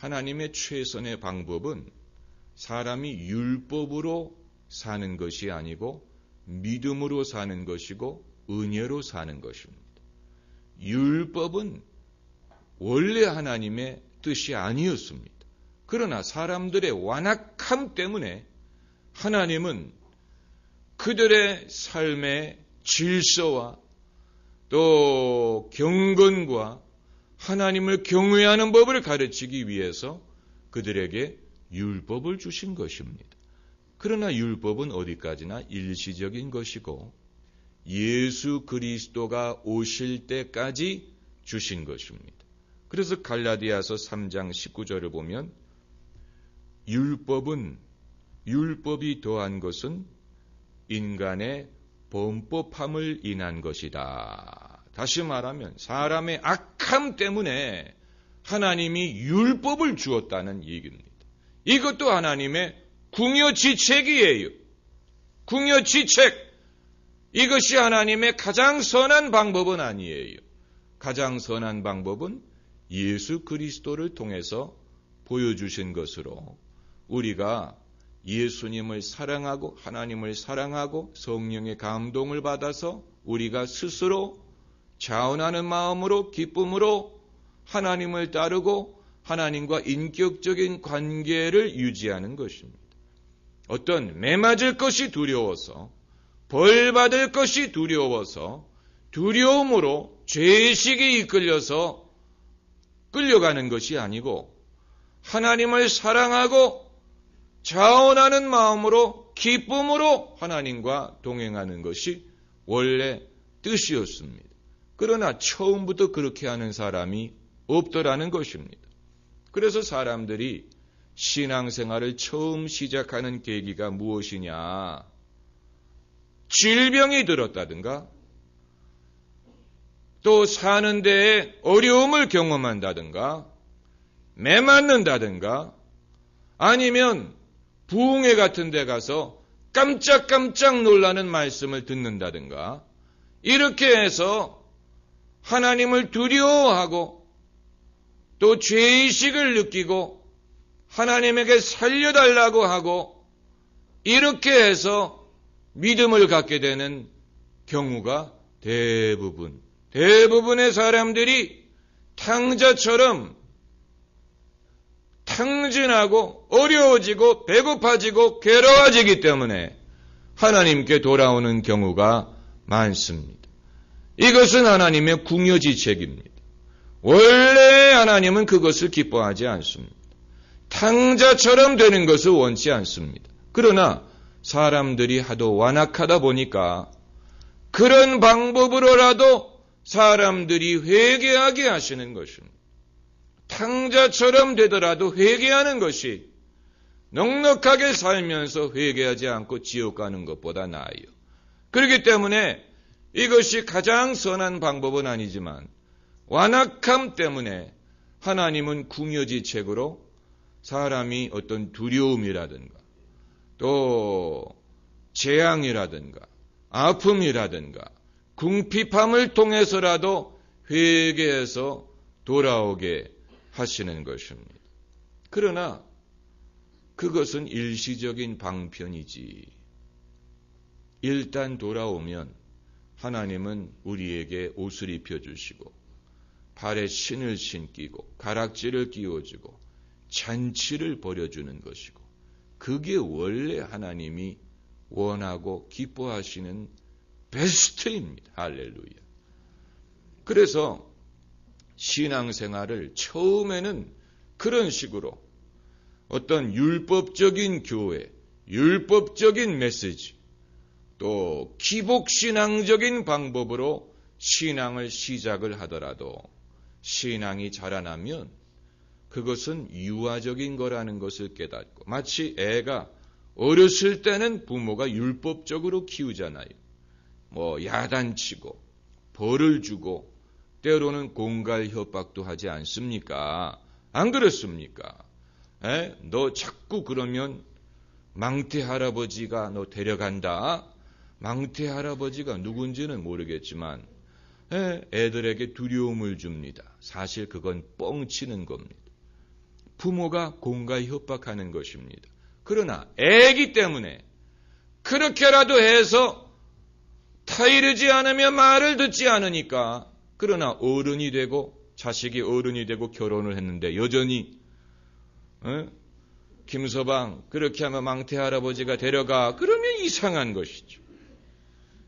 하나님의 최선의 방법은 사람이 율법으로 사는 것이 아니고 믿음으로 사는 것이고 은혜로 사는 것입니다. 율법은 원래 하나님의 뜻이 아니었습니다. 그러나 사람들의 완악함 때문에 하나님은 그들의 삶의 질서와 또 경건과 하나님을 경외하는 법을 가르치기 위해서 그들에게 율법을 주신 것입니다. 그러나 율법은 어디까지나 일시적인 것이고 예수 그리스도가 오실 때까지 주신 것입니다. 그래서 갈라디아서 3장 19절을 보면 율법이 더한 것은 인간의 범법함을 인한 것이다. 다시 말하면 사람의 악함 때문에 하나님이 율법을 주었다는 얘기입니다. 이것도 하나님의 궁여지책이에요. 궁여지책. 이것이 하나님의 가장 선한 방법은 아니에요. 가장 선한 방법은 예수 그리스도를 통해서 보여주신 것으로 우리가 예수님을 사랑하고 하나님을 사랑하고 성령의 감동을 받아서 우리가 스스로 자원하는 마음으로 기쁨으로 하나님을 따르고 하나님과 인격적인 관계를 유지하는 것입니다. 어떤 매맞을 것이 두려워서 벌 받을 것이 두려워서 두려움으로 죄의식이 이끌려서 끌려가는 것이 아니고 하나님을 사랑하고 자원하는 마음으로 기쁨으로 하나님과 동행하는 것이 원래 뜻이었습니다. 그러나 처음부터 그렇게 하는 사람이 없더라는 것입니다. 그래서 사람들이 신앙생활을 처음 시작하는 계기가 무엇이냐? 질병이 들었다든가 또 사는 데에 어려움을 경험한다든가 매맞는다든가 아니면 부흥회 같은 데 가서 깜짝깜짝 놀라는 말씀을 듣는다든가 이렇게 해서 하나님을 두려워하고 또 죄의식을 느끼고 하나님에게 살려달라고 하고 이렇게 해서 믿음을 갖게 되는 경우가 대부분의 사람들이 탕자처럼 탕진하고 어려워지고 배고파지고 괴로워지기 때문에 하나님께 돌아오는 경우가 많습니다. 이것은 하나님의 궁여지책입니다. 원래 하나님은 그것을 기뻐하지 않습니다. 탕자처럼 되는 것을 원치 않습니다. 그러나 사람들이 하도 완악하다 보니까 그런 방법으로라도 사람들이 회개하게 하시는 것입니다. 탕자처럼 되더라도 회개하는 것이 넉넉하게 살면서 회개하지 않고 지옥 가는 것보다 나아요. 그렇기 때문에 이것이 가장 선한 방법은 아니지만 완악함 때문에 하나님은 궁여지책으로 사람이 어떤 두려움이라든가 또 재앙이라든가 아픔이라든가 궁핍함을 통해서라도 회개해서 돌아오게 하시는 것입니다. 그러나 그것은 일시적인 방편이지. 일단 돌아오면 하나님은 우리에게 옷을 입혀주시고 발에 신을 신기고 가락지를 끼워주고 잔치를 벌여주는 것이고 그게 원래 하나님이 원하고 기뻐하시는 베스트입니다. 할렐루야. 그래서 신앙생활을 처음에는 그런 식으로 어떤 율법적인 교회, 율법적인 메시지, 또 기복신앙적인 방법으로 신앙을 시작을 하더라도 신앙이 자라나면 그것은 유아적인 거라는 것을 깨닫고 마치 애가 어렸을 때는 부모가 율법적으로 키우잖아요. 야단치고 벌을 주고 때로는 공갈 협박도 하지 않습니까? 안 그렇습니까? 너 자꾸 그러면 망태 할아버지가 너 데려간다. 망태 할아버지가 누군지는 모르겠지만 애들에게 두려움을 줍니다. 사실 그건 뻥치는 겁니다. 부모가 공갈 협박하는 것입니다. 그러나 애기 때문에 그렇게라도 해서 타이르지 않으면 말을 듣지 않으니까, 그러나 어른이 되고 자식이 어른이 되고 결혼을 했는데 여전히 김서방 그렇게 하면 망태 할아버지가 데려가, 그러면 이상한 것이죠.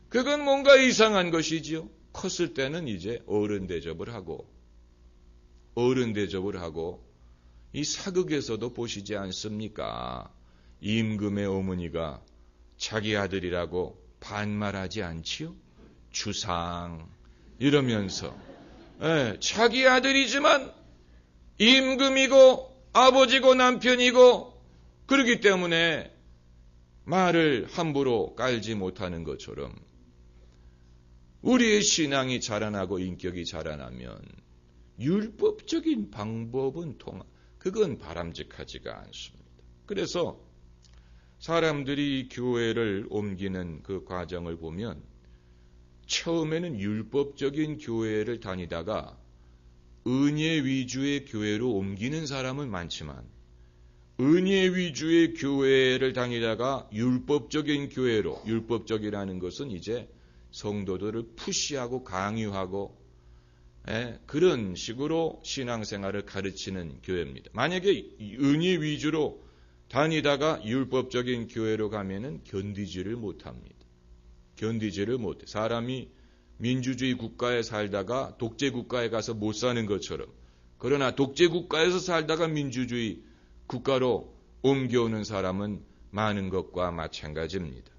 그건 뭔가 이상한 것이지요. 컸을 때는 이제 어른 대접을 하고 이 사극에서도 보시지 않습니까? 임금의 어머니가 자기 아들이라고 반말하지 않지요? 주상 이러면서 자기 아들이지만 임금이고 아버지고 남편이고 그렇기 때문에 말을 함부로 깔지 못하는 것처럼 우리의 신앙이 자라나고 인격이 자라나면 율법적인 방법은 그건 바람직하지가 않습니다. 그래서 사람들이 교회를 옮기는 그 과정을 보면 처음에는 율법적인 교회를 다니다가 은혜 위주의 교회로 옮기는 사람은 많지만 은혜 위주의 교회를 다니다가 율법적인 교회로, 율법적이라는 것은 이제 성도들을 푸시하고 강요하고 그런 식으로 신앙생활을 가르치는 교회입니다. 만약에 은혜 위주로 다니다가 율법적인 교회로 가면은 견디지를 못합니다. 견디지를 못해. 사람이 민주주의 국가에 살다가 독재 국가에 가서 못 사는 것처럼, 그러나 독재 국가에서 살다가 민주주의 국가로 옮겨오는 사람은 많은 것과 마찬가지입니다.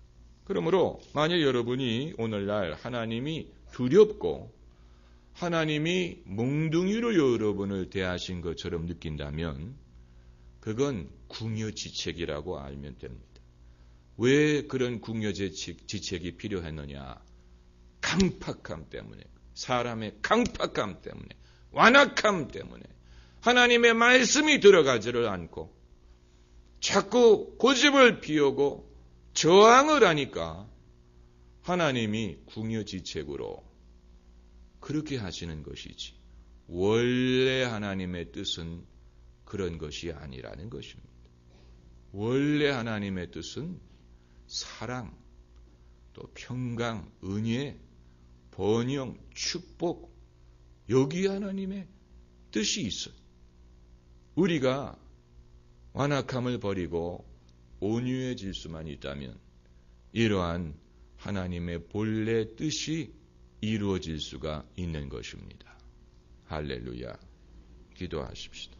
그러므로 만약 여러분이 오늘날 하나님이 두렵고 하나님이 몽둥이로 여러분을 대하신 것처럼 느낀다면 그건 궁여지책이라고 알면 됩니다. 왜 그런 궁여지책이 필요했느냐? 강팍함 때문에, 사람의 강팍함 때문에, 완악함 때문에 하나님의 말씀이 들어가지를 않고 자꾸 고집을 피우고 저항을 하니까 하나님이 궁여지책으로 그렇게 하시는 것이지 원래 하나님의 뜻은 그런 것이 아니라는 것입니다. 원래 하나님의 뜻은 사랑, 또 평강, 은혜, 번영, 축복, 여기 하나님의 뜻이 있어요. 우리가 완악함을 버리고 온유해질 수만 있다면 이러한 하나님의 본래 뜻이 이루어질 수가 있는 것입니다. 할렐루야. 기도하십시다.